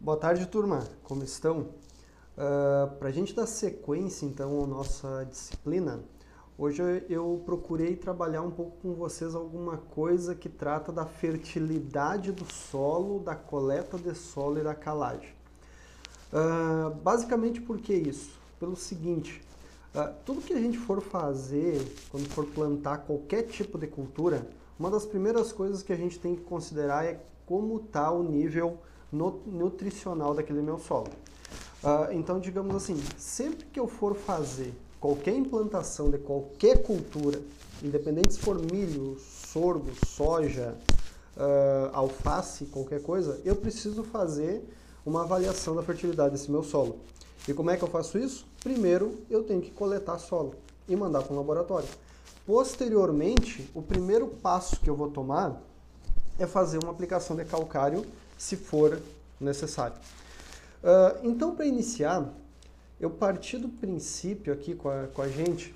Boa tarde, turma. Como estão? Para a gente dar sequência, então, à nossa disciplina, hoje eu procurei trabalhar um pouco com vocês alguma coisa que trata da fertilidade do solo, da coleta de solo e da calagem. Basicamente, por que isso? Pelo seguinte, tudo que a gente for fazer, quando for plantar qualquer tipo de cultura, uma das primeiras coisas que a gente tem que considerar é como está o nível nutricional daquele meu solo. Então, digamos assim, sempre que eu for fazer qualquer implantação de qualquer cultura, independente se for milho, sorgo, soja, alface, qualquer coisa, eu preciso fazer uma avaliação da fertilidade desse meu solo. E como é que eu faço isso? Primeiro, eu tenho que coletar solo e mandar para um laboratório. Posteriormente, o primeiro passo que eu vou tomar é fazer uma aplicação de calcário, se for necessário. Então, para iniciar, eu parti do princípio aqui com a gente,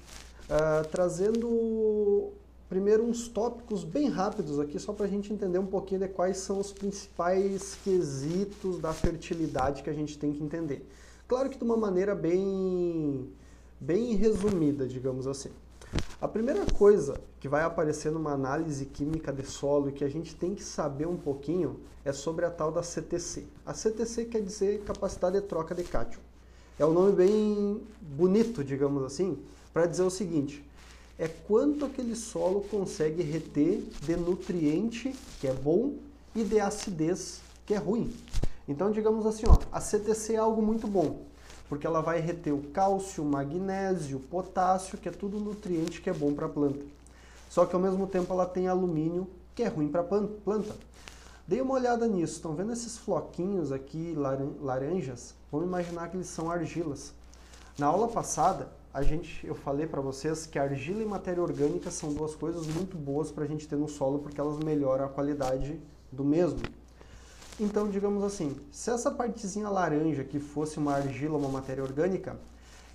trazendo primeiro uns tópicos bem rápidos aqui, só para a gente entender um pouquinho de quais são os principais quesitos da fertilidade que a gente tem que entender. Claro que de uma maneira bem resumida, digamos assim. A primeira coisa que vai aparecer numa análise química de solo e que a gente tem que saber um pouquinho é sobre a tal da CTC. A CTC quer dizer capacidade de troca de cátion. É um nome bem bonito, digamos assim, para dizer o seguinte: é quanto aquele solo consegue reter de nutriente, que é bom, e de acidez, que é ruim. Então, digamos assim, ó, a CTC é algo muito bom, porque ela vai reter o cálcio, o magnésio, o potássio, que é tudo nutriente que é bom para a planta. Só que ao mesmo tempo ela tem alumínio, que é ruim para a planta. Dê uma olhada nisso, estão vendo esses floquinhos aqui, laranjas? Vamos imaginar que eles são argilas. Na aula passada, eu falei para vocês que argila e matéria orgânica são duas coisas muito boas para a gente ter no solo, porque elas melhoram a qualidade do mesmo. Então, digamos assim, se essa partezinha laranja que fosse uma argila, uma matéria orgânica,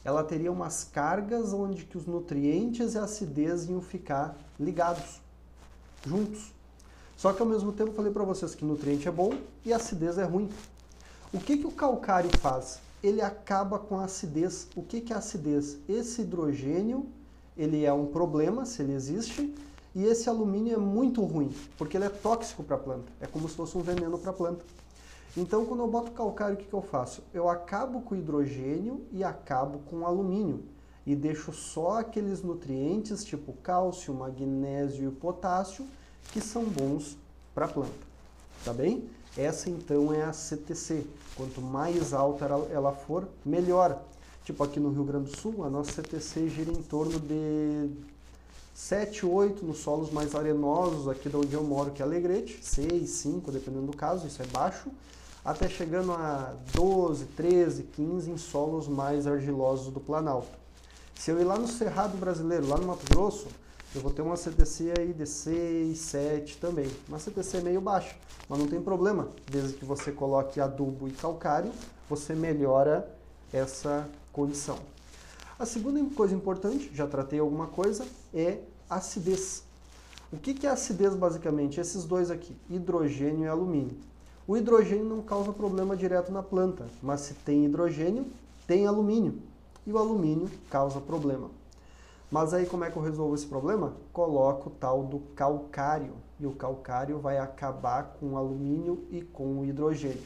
ela teria umas cargas onde que os nutrientes e a acidez iam ficar ligados, juntos. Só que ao mesmo tempo eu falei para vocês que nutriente é bom e acidez é ruim. O que o calcário faz? Ele acaba com a acidez. O que é acidez? Esse hidrogênio, ele é um problema, se ele existe, e esse alumínio é muito ruim, porque ele é tóxico para a planta. É como se fosse um veneno para a planta. Então, quando eu boto calcário, o que eu faço? Eu acabo com o hidrogênio e acabo com o alumínio. E deixo só aqueles nutrientes, tipo cálcio, magnésio e potássio, que são bons para a planta. Tá bem? Essa, então, é a CTC. Quanto mais alta ela for, melhor. Tipo, aqui no Rio Grande do Sul, a nossa CTC gira em torno de 7, 8 nos solos mais arenosos, aqui de onde eu moro, que é Alegrete, 6, 5, dependendo do caso, isso é baixo, até chegando a 12, 13, 15 em solos mais argilosos do Planalto. Se eu ir lá no Cerrado Brasileiro, lá no Mato Grosso, eu vou ter uma CTC aí de 6, 7 também. Uma CTC meio baixa, mas não tem problema, desde que você coloque adubo e calcário, você melhora essa condição. A segunda coisa importante, já tratei alguma coisa, é acidez. O que é acidez basicamente? Esses dois aqui, hidrogênio e alumínio. O hidrogênio não causa problema direto na planta, mas se tem hidrogênio, tem alumínio. E o alumínio causa problema. Mas aí como é que eu resolvo esse problema? Coloco o tal do calcário. E o calcário vai acabar com o alumínio e com o hidrogênio.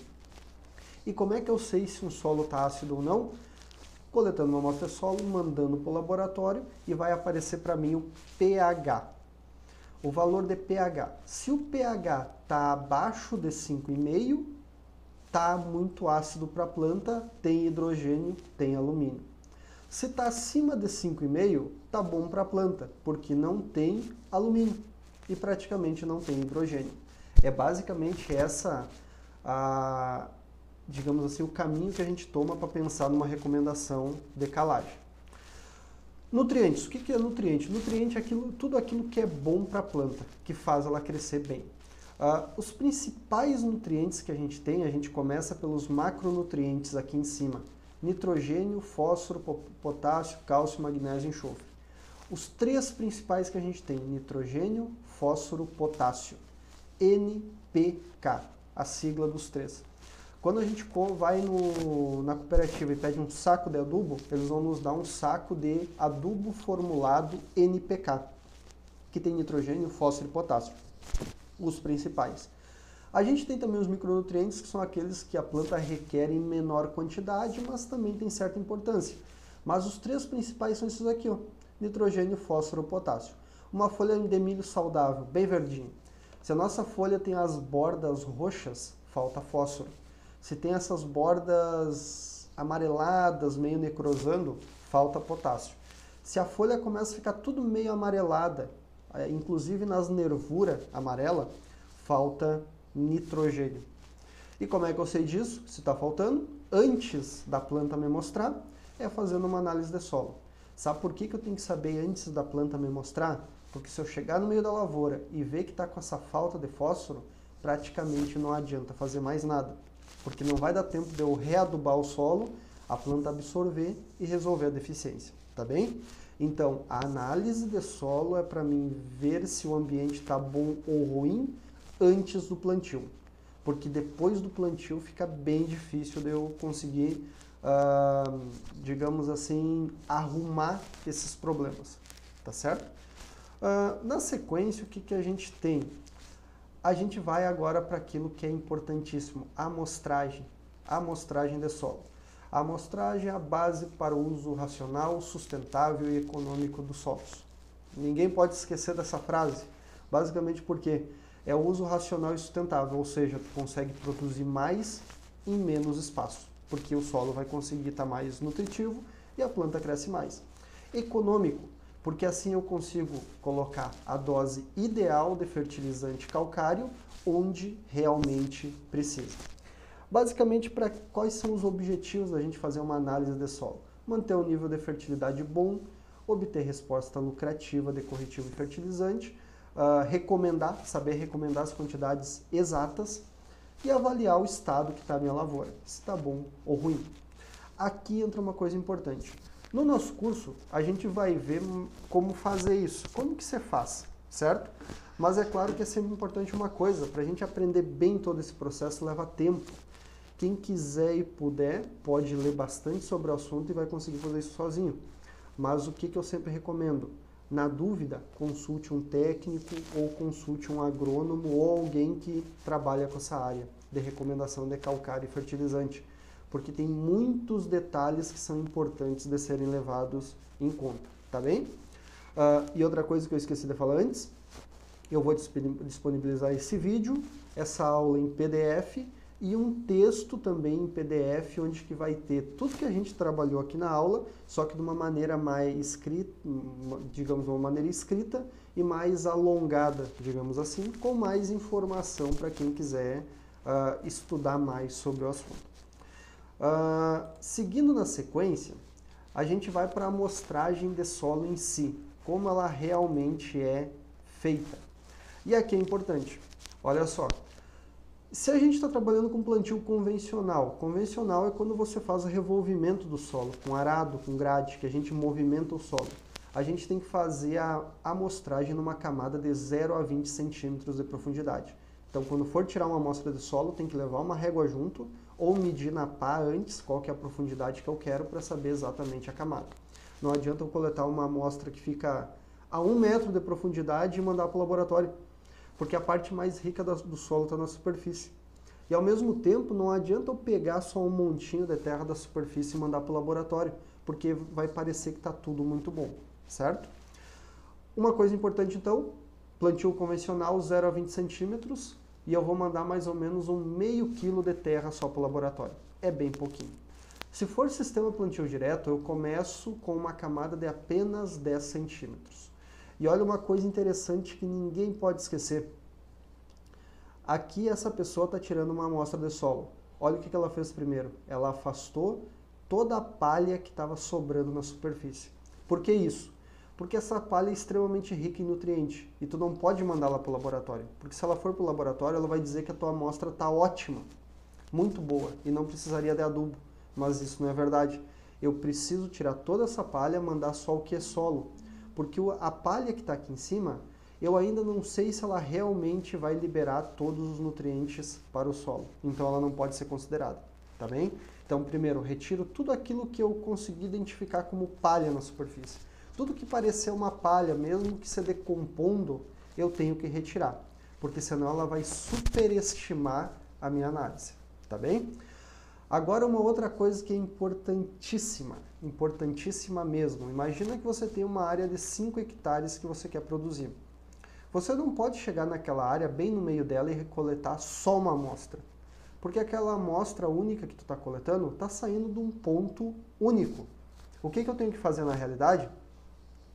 E como é que eu sei se um solo está ácido ou não? Coletando uma amostra de solo, mandando para o laboratório e vai aparecer para mim o pH. O valor de pH. Se o pH está abaixo de 5,5, está muito ácido para a planta, tem hidrogênio, tem alumínio. Se está acima de 5,5, está bom para a planta, porque não tem alumínio e praticamente não tem hidrogênio. É basicamente essa digamos assim, o caminho que a gente toma para pensar numa recomendação de calagem. Nutrientes. O que é nutriente? Nutriente é tudo aquilo que é bom para a planta, que faz ela crescer bem. Os principais nutrientes que a gente começa pelos macronutrientes aqui em cima. Nitrogênio, fósforo, potássio, cálcio, magnésio e enxofre. Os três principais que a gente tem, nitrogênio, fósforo, potássio. NPK, a sigla dos três. Quando a gente vai na cooperativa e pede um saco de adubo, eles vão nos dar um saco de adubo formulado NPK, que tem nitrogênio, fósforo e potássio, os principais. A gente tem também os micronutrientes, que são aqueles que a planta requer em menor quantidade, mas também tem certa importância. Mas os 3 principais são esses aqui, ó: nitrogênio, fósforo e potássio. Uma folha de milho saudável, bem verdinha. Se a nossa folha tem as bordas roxas, falta fósforo. Se tem essas bordas amareladas, meio necrosando, falta potássio. Se a folha começa a ficar tudo meio amarelada, inclusive nas nervuras amarela, falta nitrogênio. E como é que eu sei disso? Se está faltando, antes da planta me mostrar, é fazendo uma análise de solo. Sabe por que eu tenho que saber antes da planta me mostrar? Porque se eu chegar no meio da lavoura e ver que está com essa falta de fósforo, praticamente não adianta fazer mais nada. Porque não vai dar tempo de eu readubar o solo, a planta absorver e resolver a deficiência, tá bem? Então, a análise de solo é para mim ver se o ambiente está bom ou ruim antes do plantio. Porque depois do plantio fica bem difícil de eu conseguir, digamos assim, arrumar esses problemas, tá certo? Na sequência, o que a gente tem? A gente vai agora para aquilo que é importantíssimo, a amostragem de solo. A amostragem é a base para o uso racional, sustentável e econômico dos solos. Ninguém pode esquecer dessa frase, basicamente porque é o uso racional e sustentável, ou seja, tu consegue produzir mais em menos espaço, porque o solo vai conseguir estar mais nutritivo e a planta cresce mais. Econômico, porque assim eu consigo colocar a dose ideal de fertilizante calcário onde realmente precisa. Basicamente, quais são os objetivos da gente fazer uma análise de solo? Manter o nível de fertilidade bom, obter resposta lucrativa de corretivo e fertilizante, saber recomendar as quantidades exatas e avaliar o estado que está a minha lavoura, se está bom ou ruim. Aqui entra uma coisa importante. No nosso curso, a gente vai ver como fazer isso, como que você faz, certo? Mas é claro que é sempre importante uma coisa, para a gente aprender bem todo esse processo leva tempo. Quem quiser e puder, pode ler bastante sobre o assunto e vai conseguir fazer isso sozinho. Mas o que eu sempre recomendo? Na dúvida, consulte um técnico ou consulte um agrônomo ou alguém que trabalha com essa área de recomendação de calcário e fertilizante, porque tem muitos detalhes que são importantes de serem levados em conta, tá bem? E outra coisa que eu esqueci de falar antes, eu vou disponibilizar esse vídeo, essa aula em PDF e um texto também em PDF, onde que vai ter tudo que a gente trabalhou aqui na aula, só que de uma maneira mais escrita, digamos, uma maneira escrita e mais alongada, digamos assim, com mais informação para quem quiser estudar mais sobre o assunto. Seguindo na sequência, a gente vai para a amostragem de solo em si, como ela realmente é feita. E aqui é importante, olha só, se a gente está trabalhando com plantio convencional é quando você faz o revolvimento do solo, com arado, com grade, que a gente movimenta o solo. A gente tem que fazer a amostragem numa camada de 0 a 20 centímetros de profundidade. Então, quando for tirar uma amostra de solo, tem que levar uma régua junto ou medir na pá antes qual que é a profundidade que eu quero para saber exatamente a camada. Não adianta eu coletar uma amostra que fica a 1 metro de profundidade e mandar para o laboratório, porque a parte mais rica do solo está na superfície. E ao mesmo tempo, não adianta eu pegar só um montinho de terra da superfície e mandar para o laboratório, porque vai parecer que está tudo muito bom, certo? Uma coisa importante então, plantio convencional 0 a 20 centímetros, e eu vou mandar mais ou menos um meio quilo de terra só para o laboratório. É bem pouquinho. Se for sistema plantio direto, eu começo com uma camada de apenas 10 centímetros. E olha uma coisa interessante que ninguém pode esquecer. Aqui essa pessoa está tirando uma amostra de solo. Olha o que ela fez primeiro. Ela afastou toda a palha que estava sobrando na superfície. Por que isso? Porque essa palha é extremamente rica em nutriente e tu não pode mandá-la para o laboratório. Porque se ela for para o laboratório, ela vai dizer que a tua amostra está ótima, muito boa, e não precisaria de adubo. Mas isso não é verdade. Eu preciso tirar toda essa palha e mandar só o que é solo. Porque a palha que está aqui em cima, eu ainda não sei se ela realmente vai liberar todos os nutrientes para o solo. Então ela não pode ser considerada, tá bem? Então primeiro, retiro tudo aquilo que eu consegui identificar como palha na superfície. Tudo que parecer uma palha, mesmo que se decompondo, eu tenho que retirar, porque senão ela vai superestimar a minha análise, tá bem? Agora uma outra coisa que é importantíssima, importantíssima mesmo. Imagina que você tem uma área de 5 hectares que você quer produzir. Você não pode chegar naquela área, bem no meio dela, e recoletar só uma amostra. Porque aquela amostra única que tu está coletando está saindo de um ponto único. O que eu tenho que fazer na realidade?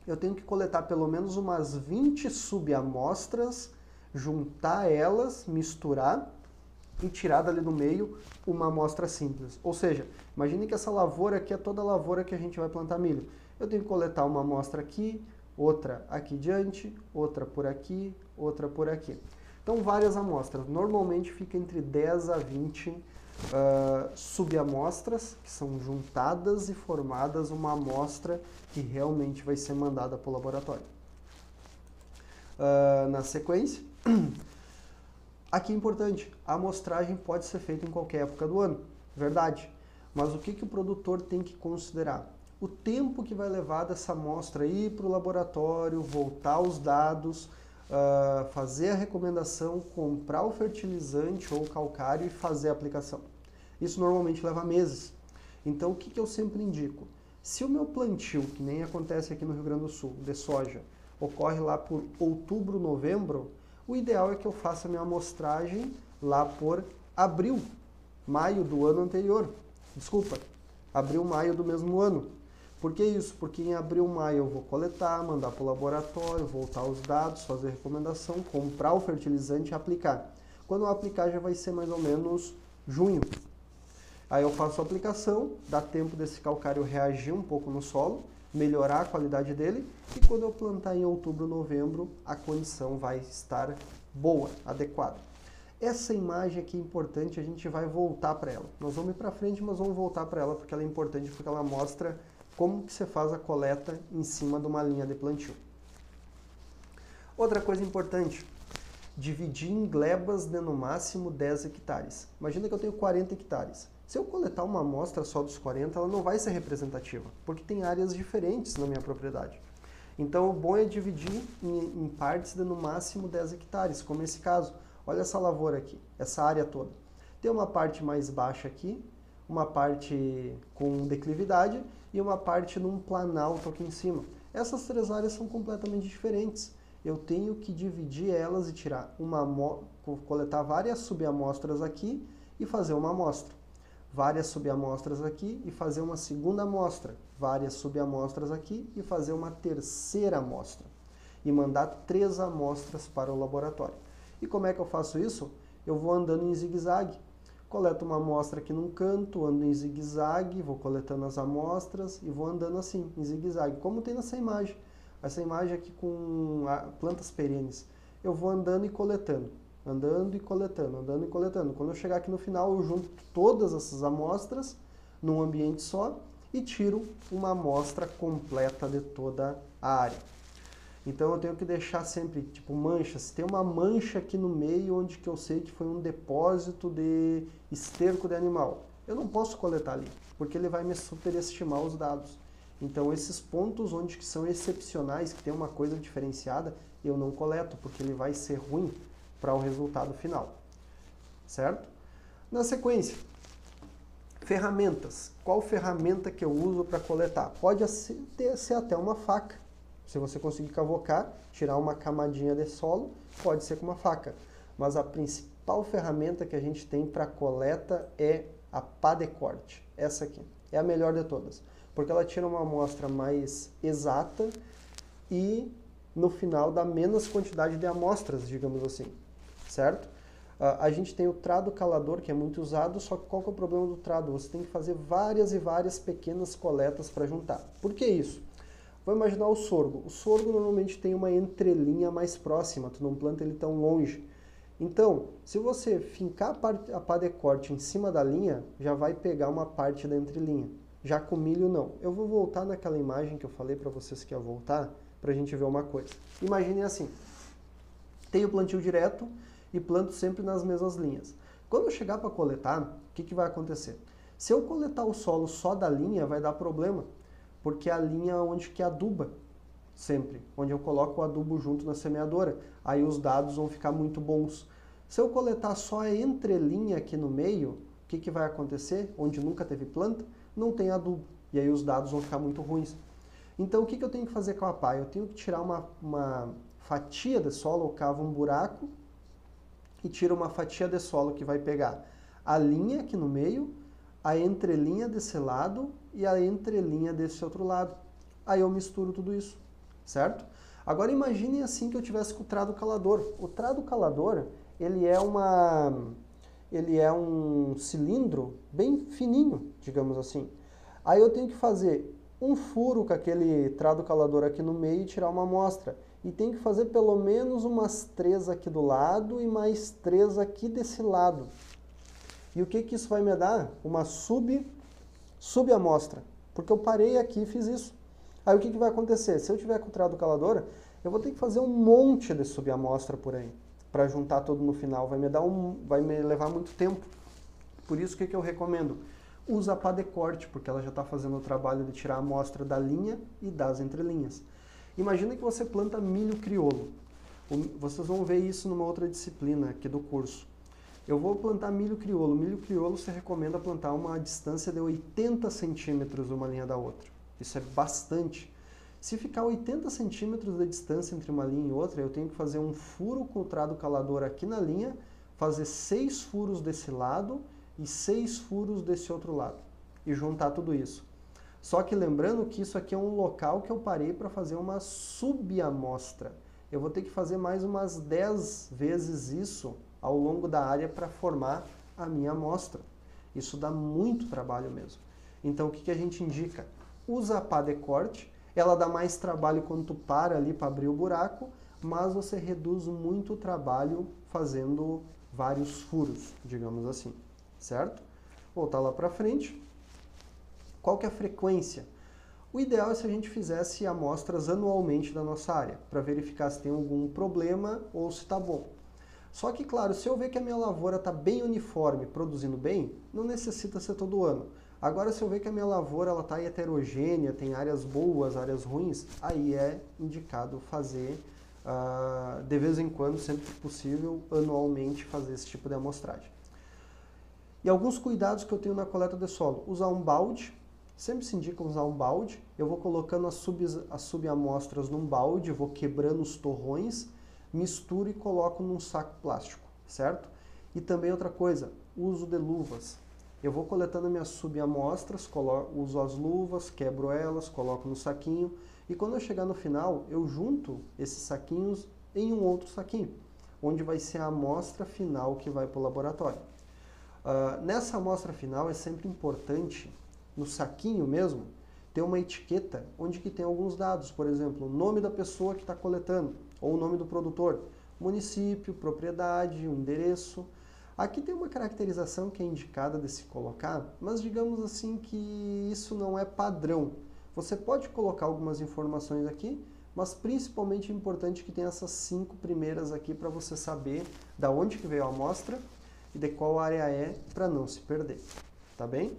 Eu tenho que coletar pelo menos umas 20 subamostras, juntar elas, misturar e tirar dali do meio uma amostra simples. Ou seja, imagine que essa lavoura aqui é toda a lavoura que a gente vai plantar milho. Eu tenho que coletar uma amostra aqui, outra aqui diante, outra por aqui, outra por aqui. Então várias amostras. Normalmente fica entre 10 a 20 subamostras que são juntadas e formadas uma amostra que realmente vai ser mandada para o laboratório. Na sequência, aqui é importante, a amostragem pode ser feita em qualquer época do ano, verdade. Mas o que o produtor tem que considerar? O tempo que vai levar dessa amostra ir para o laboratório, voltar os dados, fazer a recomendação, comprar o fertilizante ou calcário e fazer a aplicação. Isso normalmente leva meses. Então o que eu sempre indico? Se o meu plantio, que nem acontece aqui no Rio Grande do Sul, de soja, ocorre lá por outubro, novembro, o ideal é que eu faça a minha amostragem lá por abril, maio do ano anterior. Desculpa, abril, maio do mesmo ano. Por que isso? Porque em abril, maio eu vou coletar, mandar para o laboratório, voltar os dados, fazer recomendação, comprar o fertilizante e aplicar. Quando eu aplicar já vai ser mais ou menos junho. Aí eu faço a aplicação, dá tempo desse calcário reagir um pouco no solo, melhorar a qualidade dele, e quando eu plantar em outubro, novembro, a condição vai estar boa, adequada. Essa imagem aqui é importante, a gente vai voltar para ela. Nós vamos ir para frente, mas vamos voltar para ela porque ela é importante, porque ela mostra como que você faz a coleta em cima de uma linha de plantio. Outra coisa importante, dividir em glebas de no máximo 10 hectares. Imagina que eu tenho 40 hectares. Se eu coletar uma amostra só dos 40, ela não vai ser representativa, porque tem áreas diferentes na minha propriedade. Então o bom é dividir em partes de no máximo 10 hectares, como esse caso. Olha essa lavoura aqui, essa área toda. Tem uma parte mais baixa aqui, uma parte com declividade e uma parte num planalto aqui em cima. Essas três áreas são completamente diferentes. Eu tenho que dividir elas e tirar coletar várias subamostras aqui e fazer uma amostra. Várias subamostras aqui e fazer uma segunda amostra. Várias subamostras aqui e fazer uma terceira amostra. E mandar 3 amostras para o laboratório. E como é que eu faço isso? Eu vou andando em zigue-zague. Coleto uma amostra aqui num canto, ando em zigue-zague, vou coletando as amostras e vou andando assim, em zigue-zague, como tem nessa imagem. Essa imagem aqui com plantas perenes. Eu vou andando e coletando, andando e coletando, andando e coletando. Quando eu chegar aqui no final, eu junto todas essas amostras num ambiente só e tiro uma amostra completa de toda a área. Então eu tenho que deixar sempre, tipo, manchas. Se tem uma mancha aqui no meio onde que eu sei que foi um depósito de esterco de animal, eu não posso coletar ali, porque ele vai me superestimar os dados. Então esses pontos onde que são excepcionais, que tem uma coisa diferenciada, eu não coleto, porque ele vai ser ruim para o resultado final. Certo? Na sequência, ferramentas. Qual ferramenta que eu uso para coletar? Pode ser até uma faca. Se você conseguir cavocar, tirar uma camadinha de solo, pode ser com uma faca. Mas a principal ferramenta que a gente tem para coleta é a pá de corte. Essa aqui é a melhor de todas, porque ela tira uma amostra mais exata e no final dá menos quantidade de amostras, digamos assim, certo? A gente tem o trado calador, que é muito usado, só que qual que é o problema do trado? Você tem que fazer várias e várias pequenas coletas para juntar. Por que isso? Vamos imaginar o sorgo. O sorgo normalmente tem uma entrelinha mais próxima, tu não planta ele tão longe. Então, se você fincar a pá de corte em cima da linha, já vai pegar uma parte da entrelinha. Já com milho, não. Eu vou voltar naquela imagem que eu falei para vocês que ia voltar, para a gente ver uma coisa. Imaginem assim, Tenho plantio direto e planto sempre nas mesmas linhas. Quando eu chegar para coletar, o que vai acontecer? Se eu coletar o solo só da linha, vai dar problema, porque é a linha onde que aduba sempre, onde eu coloco o adubo junto na semeadora, aí os dados vão ficar muito bons. Se eu coletar só a entrelinha aqui no meio, o que vai acontecer? Onde nunca teve planta, não tem adubo, e aí os dados vão ficar muito ruins. Então o que eu tenho que fazer com a pá? Eu tenho que tirar uma fatia de solo, eu cavo um buraco e tiro uma fatia de solo que vai pegar a linha aqui no meio, a entrelinha desse lado e a entrelinha desse outro lado. Aí eu misturo tudo isso, certo? Agora imaginem assim que eu tivesse com o trado calador. O trado calador, ele é um cilindro bem fininho, digamos assim. Aí eu tenho que fazer um furo com aquele trado calador aqui no meio e tirar uma amostra. E tem que fazer pelo menos umas 3 aqui do lado e mais 3 aqui desse lado. E o que isso vai me dar? Uma subamostra. Porque eu parei aqui e fiz isso. Aí o que vai acontecer? Se eu tiver com o trado calador, eu vou ter que fazer um monte de subamostra por aí. Para juntar tudo no final. Vai me levar muito tempo. Por isso que eu recomendo? Usa a pá de corte, porque ela já está fazendo o trabalho de tirar a amostra da linha e das entrelinhas. Imagina que você planta milho crioulo. Vocês vão ver isso numa outra disciplina aqui do curso. Eu vou plantar milho crioulo. Milho crioulo se recomenda plantar uma distância de 80 centímetros uma linha da outra. Isso é bastante. Se ficar 80 centímetros de distância entre uma linha e outra, eu tenho que fazer um furo com o trado calador aqui na linha, fazer 6 furos desse lado e 6 furos desse outro lado. E juntar tudo isso. Só que lembrando que isso aqui é um local que eu parei para fazer uma subamostra. Eu vou ter que fazer mais umas 10 vezes isso ao longo da área para formar a minha amostra. Isso dá muito trabalho mesmo. Então o que a gente indica? Usa a pá de corte, ela dá mais trabalho quando tu para ali para abrir o buraco, mas você reduz muito o trabalho fazendo vários furos, digamos assim, certo? Voltar lá para frente. Qual que é a frequência? O ideal é se a gente fizesse amostras anualmente da nossa área, para verificar se tem algum problema ou se está bom. Só que, claro, se eu ver que a minha lavoura está bem uniforme, produzindo bem, não necessita ser todo ano. Agora, se eu ver que a minha lavoura está heterogênea, tem áreas boas, áreas ruins, aí é indicado fazer, de vez em quando, sempre que possível, anualmente fazer esse tipo de amostragem. E alguns cuidados que eu tenho na coleta de solo. Usar um balde. Sempre se indica usar um balde. Eu vou colocando as subamostras num balde, vou quebrando os torrões, misturo e coloco num saco plástico, certo? E também outra coisa, uso de luvas. Eu vou coletando minhas subamostras, uso as luvas, quebro elas, coloco no saquinho e quando eu chegar no final, eu junto esses saquinhos em um outro saquinho, onde vai ser a amostra final que vai para o laboratório. Nessa amostra final é sempre importante, no saquinho mesmo, ter uma etiqueta onde que tem alguns dados, por exemplo, o nome da pessoa que está coletando, ou o nome do produtor, município, propriedade, o endereço. Aqui tem uma caracterização que é indicada de se colocar, mas digamos assim que isso não é padrão. Você pode colocar algumas informações aqui, mas principalmente é importante que tenha essas 5 primeiras aqui para você saber da onde que veio a amostra e de qual área é para não se perder, tá bem?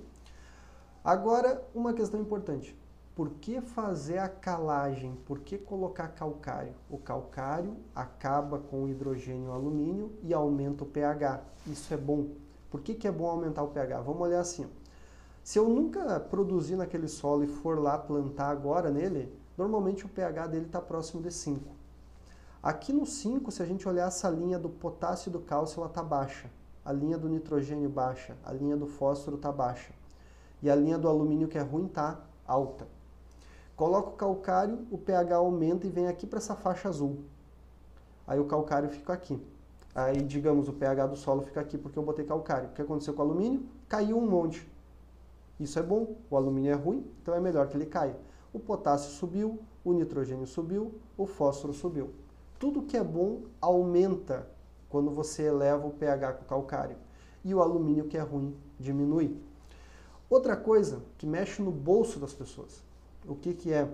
Agora, uma questão importante. Por que fazer a calagem? Por que colocar calcário? O calcário acaba com o hidrogênio e o alumínio e aumenta o pH. Isso é bom. Por que é bom aumentar o pH? Vamos olhar assim. Se eu nunca produzir naquele solo e for lá plantar agora nele, normalmente o pH dele está próximo de 5. Aqui no 5, se a gente olhar essa linha do potássio e do cálcio, ela está baixa. A linha do nitrogênio baixa, a linha do fósforo está baixa. E a linha do alumínio, que é ruim, está alta. Coloco o calcário, o pH aumenta e vem aqui para essa faixa azul. Aí o calcário fica aqui. Aí, digamos, o pH do solo fica aqui porque eu botei calcário. O que aconteceu com o alumínio? Caiu um monte. Isso é bom. O alumínio é ruim, então é melhor que ele caia. O potássio subiu, o nitrogênio subiu, o fósforo subiu. Tudo que é bom aumenta quando você eleva o pH com o calcário. E o alumínio que é ruim diminui. Outra coisa que mexe no bolso das pessoas. O que é?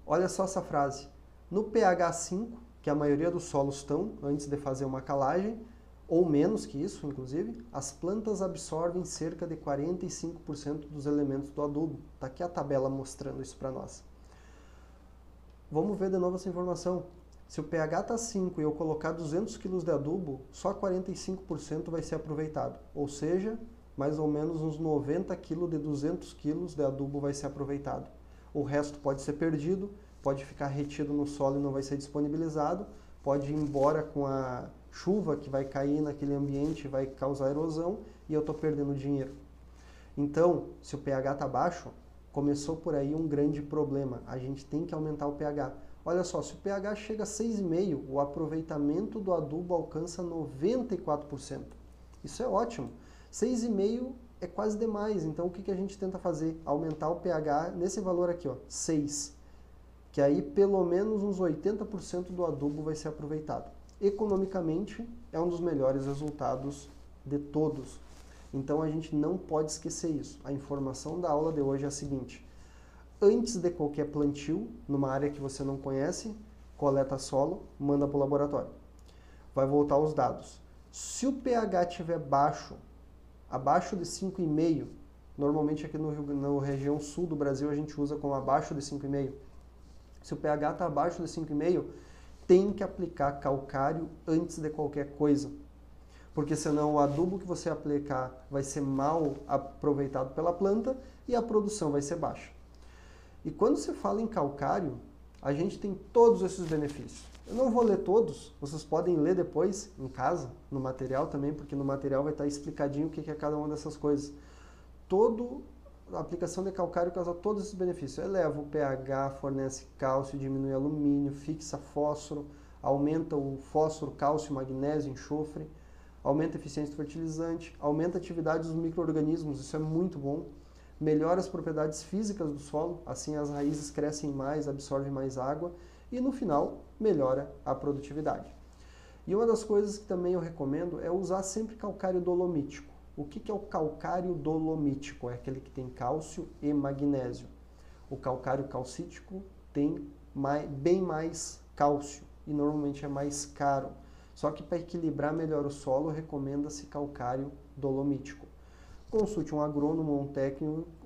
Olha só essa frase. No pH 5, que a maioria dos solos estão antes de fazer uma calagem, ou menos que isso, inclusive, as plantas absorvem cerca de 45% dos elementos do adubo. Está aqui a tabela mostrando isso para nós. Vamos ver de novo essa informação. Se o pH está 5 e eu colocar 200 kg de adubo, só 45% vai ser aproveitado. Ou seja, mais ou menos uns 90 kg de 200 kg de adubo vai ser aproveitado. O resto pode ser perdido, pode ficar retido no solo e não vai ser disponibilizado, pode ir embora com a chuva que vai cair naquele ambiente, vai causar erosão e eu estou perdendo dinheiro. Então, se o pH está baixo, começou por aí um grande problema. A gente tem que aumentar o pH. Olha só, se o pH chega a 6,5, o aproveitamento do adubo alcança 94%. Isso é ótimo. 6,5 é quase demais, então o que a gente tenta fazer? Aumentar o pH nesse valor aqui, ó, 6. Que aí pelo menos uns 80% do adubo vai ser aproveitado. Economicamente, é um dos melhores resultados de todos. Então a gente não pode esquecer isso. A informação da aula de hoje é a seguinte: antes de qualquer plantio, numa área que você não conhece, coleta solo, manda para o laboratório. Vai voltar os dados. Se o pH estiver baixo, abaixo de 5,5, normalmente aqui na região sul do Brasil a gente usa como abaixo de 5,5. Se o pH está abaixo de 5,5, tem que aplicar calcário antes de qualquer coisa. Porque senão o adubo que você aplicar vai ser mal aproveitado pela planta e a produção vai ser baixa. E quando se fala em calcário, a gente tem todos esses benefícios. Eu não vou ler todos, vocês podem ler depois em casa, no material também, porque no material vai estar explicadinho o que é cada uma dessas coisas. A aplicação de calcário causa todos esses benefícios. Eleva o pH, fornece cálcio, diminui alumínio, fixa fósforo, aumenta o fósforo, cálcio, magnésio, enxofre, aumenta a eficiência do fertilizante, aumenta a atividade dos micro-organismos, isso é muito bom. Melhora as propriedades físicas do solo, assim as raízes crescem mais, absorvem mais água e no final melhora a produtividade. E uma das coisas que também eu recomendo é usar sempre calcário dolomítico. O que é o calcário dolomítico? É aquele que tem cálcio e magnésio. O calcário calcítico tem bem mais cálcio e normalmente é mais caro. Só que para equilibrar melhor o solo, recomenda-se calcário dolomítico. Consulte um agrônomo ou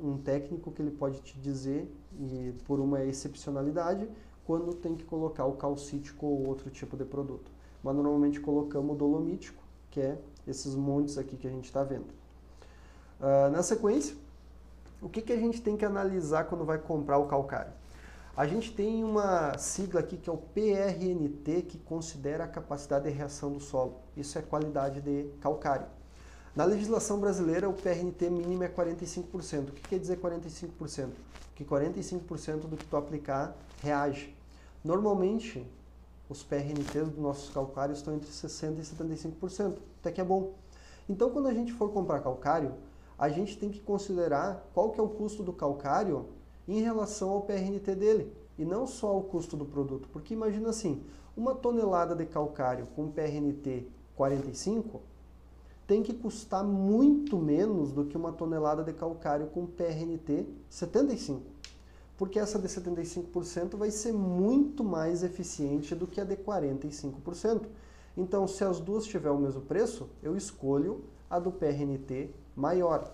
um técnico que ele pode te dizer, e por uma excepcionalidade, quando tem que colocar o calcítico ou outro tipo de produto. Mas normalmente colocamos o dolomítico, que é esses montes aqui que a gente está vendo. Na sequência, o que a gente tem que analisar quando vai comprar o calcário? A gente tem uma sigla aqui que é o PRNT, que considera a capacidade de reação do solo. Isso é qualidade de calcário. Na legislação brasileira, o PRNT mínimo é 45%. O que quer dizer 45%? Que 45% do que tu aplicar reage. Normalmente, os PRNTs dos nossos calcários estão entre 60% e 75%. Até que é bom. Então, quando a gente for comprar calcário, a gente tem que considerar qual que é o custo do calcário em relação ao PRNT dele, e não só o custo do produto. Porque imagina assim, uma tonelada de calcário com PRNT 45 tem que custar muito menos do que uma tonelada de calcário com PRNT 75. Porque essa de 75% vai ser muito mais eficiente do que a de 45%. Então, se as duas tiverem o mesmo preço, eu escolho a do PRNT maior.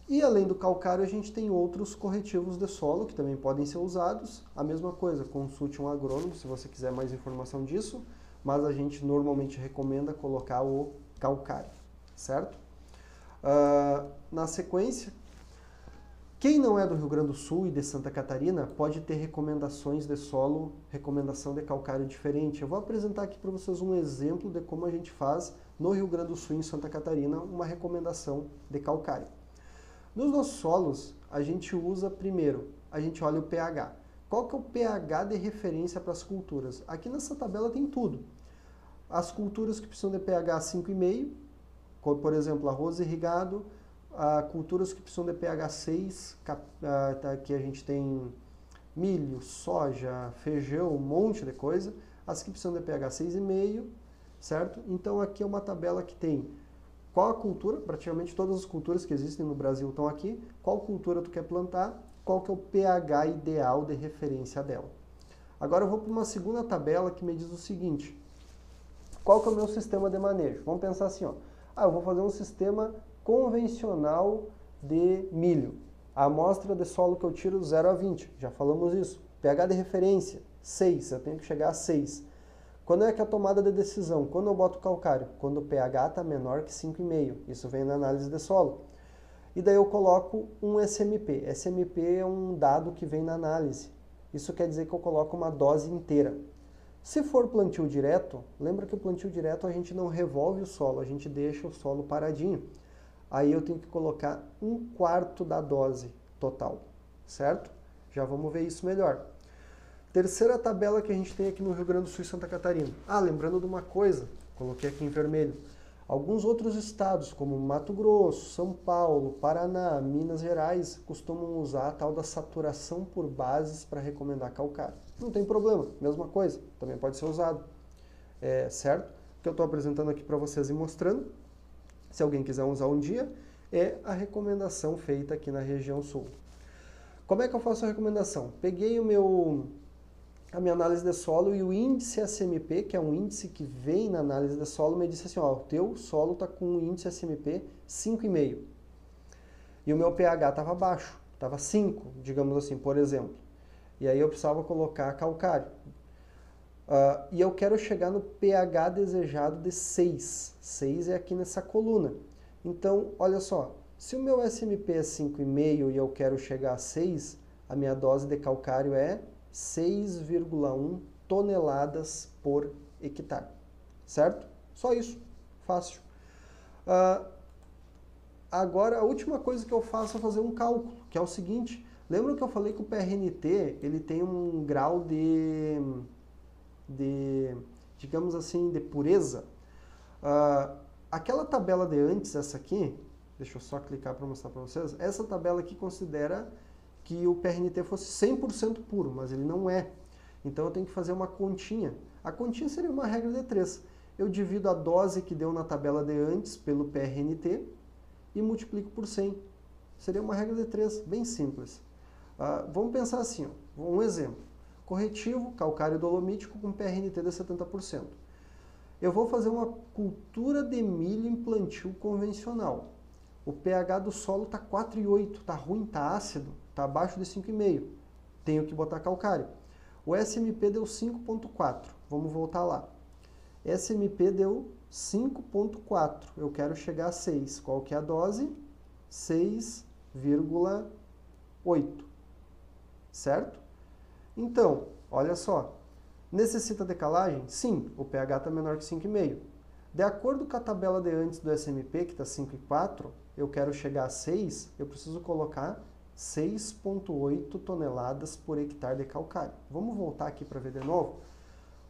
E além do calcário, a gente tem outros corretivos de solo que também podem ser usados. A mesma coisa, consulte um agrônomo se você quiser mais informação disso, mas a gente normalmente recomenda colocar o calcário, certo? Na sequência, quem não é do Rio Grande do Sul e de Santa Catarina pode ter recomendações de solo, recomendação de calcário diferente. Eu vou apresentar aqui para vocês um exemplo de como a gente faz no Rio Grande do Sul e em Santa Catarina uma recomendação de calcário. Nos nossos solos, a gente usa primeiro, a gente olha o pH. Qual que é o pH de referência para as culturas? Aqui nessa tabela tem tudo. As culturas que precisam de pH 5,5, por exemplo, arroz irrigado, culturas que precisam de pH 6, aqui a gente tem milho, soja, feijão, um monte de coisa. As que precisam de pH 6,5, certo? Então aqui é uma tabela que tem qual a cultura, praticamente todas as culturas que existem no Brasil estão aqui, qual cultura tu quer plantar, qual que é o pH ideal de referência dela. Agora eu vou para uma segunda tabela que me diz o seguinte: qual que é o meu sistema de manejo? Vamos pensar assim, ó. Eu vou fazer um sistema convencional de milho. A amostra de solo que eu tiro 0 a 20, já falamos isso. pH de referência, 6, eu tenho que chegar a 6. Quando é que é a tomada de decisão? Quando eu boto calcário? Quando o pH está menor que 5,5. Isso vem na análise de solo. E daí eu coloco um SMP. SMP é um dado que vem na análise. Isso quer dizer que eu coloco uma dose inteira. Se for plantio direto, lembra que o plantio direto a gente não revolve o solo, a gente deixa o solo paradinho. Aí eu tenho que colocar 1/4 da dose total, certo? Já vamos ver isso melhor. Terceira tabela que a gente tem aqui no Rio Grande do Sul e Santa Catarina. Lembrando de uma coisa, coloquei aqui em vermelho. Alguns outros estados, como Mato Grosso, São Paulo, Paraná, Minas Gerais, costumam usar a tal da saturação por bases para recomendar calcário. Não tem problema, mesma coisa, também pode ser usado, certo? O que eu estou apresentando aqui para vocês e mostrando, se alguém quiser usar um dia, é a recomendação feita aqui na região sul. Como é que eu faço a recomendação? Peguei a minha análise de solo e o índice SMP, que é um índice que vem na análise de solo, me disse assim, ó, o teu solo está com um índice SMP 5,5. E o meu pH estava baixo, estava 5, digamos assim, por exemplo. E aí eu precisava colocar calcário. E eu quero chegar no pH desejado de 6. 6 é aqui nessa coluna. Então, olha só, se o meu SMP é 5,5 e eu quero chegar a 6, a minha dose de calcário é 6,1 toneladas por hectare, certo? Só isso, fácil. Agora, a última coisa que eu faço é fazer um cálculo, que é o seguinte, lembra que eu falei que o PRNT, ele tem um grau de digamos assim, de pureza? Aquela tabela de antes, essa aqui, deixa eu só clicar para mostrar para vocês, essa tabela aqui considera que o PRNT fosse 100% puro, mas ele não é. Então eu tenho que fazer uma continha. A continha seria uma regra de 3. Eu divido a dose que deu na tabela de antes pelo PRNT e multiplico por 100. Seria uma regra de 3, bem simples. Vamos pensar assim, ó, um exemplo. Corretivo, calcário dolomítico com PRNT de 70%. Eu vou fazer uma cultura de milho em plantio convencional. O pH do solo está 4,8, está ruim, está ácido, está abaixo de 5,5. Tenho que botar calcário. O SMP deu 5,4. Vamos voltar lá. SMP deu 5,4. Eu quero chegar a 6. Qual que é a dose? 6,8. Certo? Então, olha só. Necessita decalagem? Sim, o pH está menor que 5,5. De acordo com a tabela de antes do SMP, que está 5,4, eu quero chegar a 6, eu preciso colocar 6,8 toneladas por hectare de calcário. Vamos voltar aqui para ver de novo?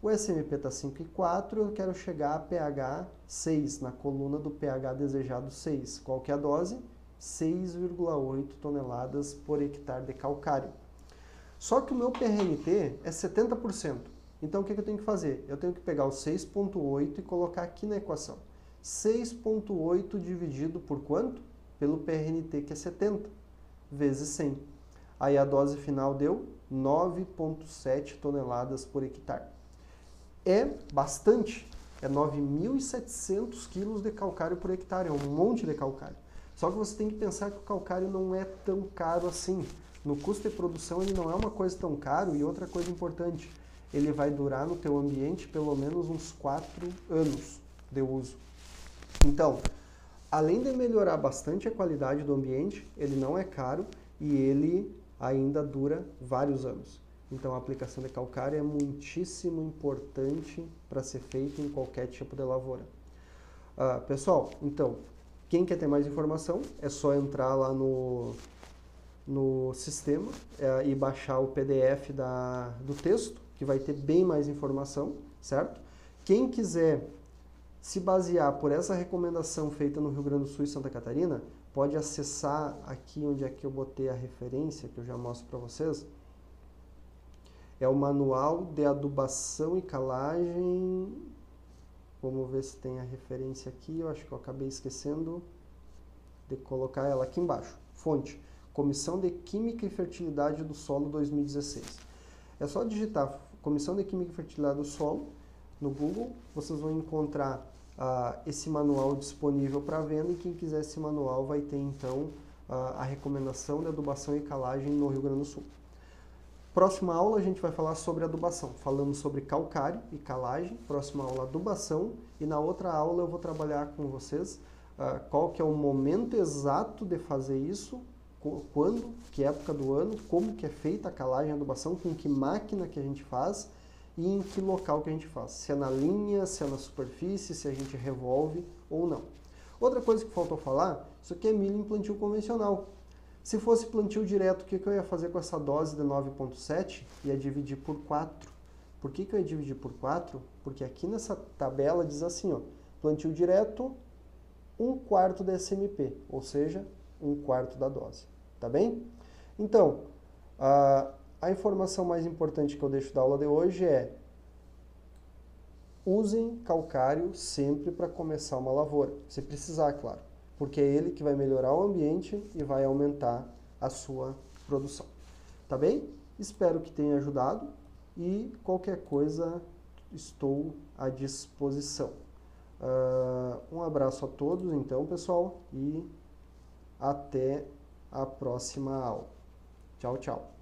O SMP está 5,4, eu quero chegar a pH 6, na coluna do pH desejado 6. Qual que é a dose? 6,8 toneladas por hectare de calcário. Só que o meu PRNT é 70%. Então o que eu tenho que fazer? Eu tenho que pegar o 6,8 e colocar aqui na equação. 6,8 dividido por quanto? Pelo PRNT, que é 70, vezes 100. Aí a dose final deu 9,7 toneladas por hectare. É bastante, é 9.700 quilos de calcário por hectare, é um monte de calcário. Só que você tem que pensar que o calcário não é tão caro assim. No custo de produção ele não é uma coisa tão caro, e outra coisa importante, ele vai durar no teu ambiente pelo menos uns 4 anos de uso. Então, além de melhorar bastante a qualidade do ambiente, ele não é caro e ele ainda dura vários anos. Então a aplicação de calcário é muitíssimo importante para ser feita em qualquer tipo de lavoura. Pessoal, então, quem quer ter mais informação, é só entrar lá no sistema e baixar o PDF do texto, que vai ter bem mais informação, certo? Quem quiser se basear por essa recomendação feita no Rio Grande do Sul e Santa Catarina, pode acessar aqui onde é que eu botei a referência, que eu já mostro para vocês. É o Manual de Adubação e Calagem. Vamos ver se tem a referência aqui. Eu acho que eu acabei esquecendo de colocar ela aqui embaixo. Fonte: Comissão de Química e Fertilidade do Solo 2016. É só digitar Comissão de Química e Fertilidade do Solo, no Google, vocês vão encontrar esse manual disponível para venda, e quem quiser esse manual vai ter então a recomendação de adubação e calagem no Rio Grande do Sul. Próxima aula a gente vai falar sobre adubação. Falamos sobre calcário e calagem. Próxima aula, adubação. E na outra aula eu vou trabalhar com vocês qual que é o momento exato de fazer isso, quando, que época do ano, como que é feita a calagem e adubação, com que máquina que a gente faz e em que local que a gente faz. Se é na linha, se é na superfície, se a gente revolve ou não. Outra coisa que faltou falar, isso aqui é milho em plantio convencional. Se fosse plantio direto, o que eu ia fazer com essa dose de 9,7? Ia dividir por 4. Por que eu ia dividir por 4? Porque aqui nessa tabela diz assim, ó, plantio direto, 1/4 da SMP, ou seja, 1/4 da dose. Tá bem? Então, a informação mais importante que eu deixo da aula de hoje é: usem calcário sempre para começar uma lavoura. Se precisar, claro. Porque é ele que vai melhorar o ambiente e vai aumentar a sua produção. Tá bem? Espero que tenha ajudado e qualquer coisa estou à disposição. Um abraço a todos, então, pessoal, e até a próxima aula. Tchau, tchau.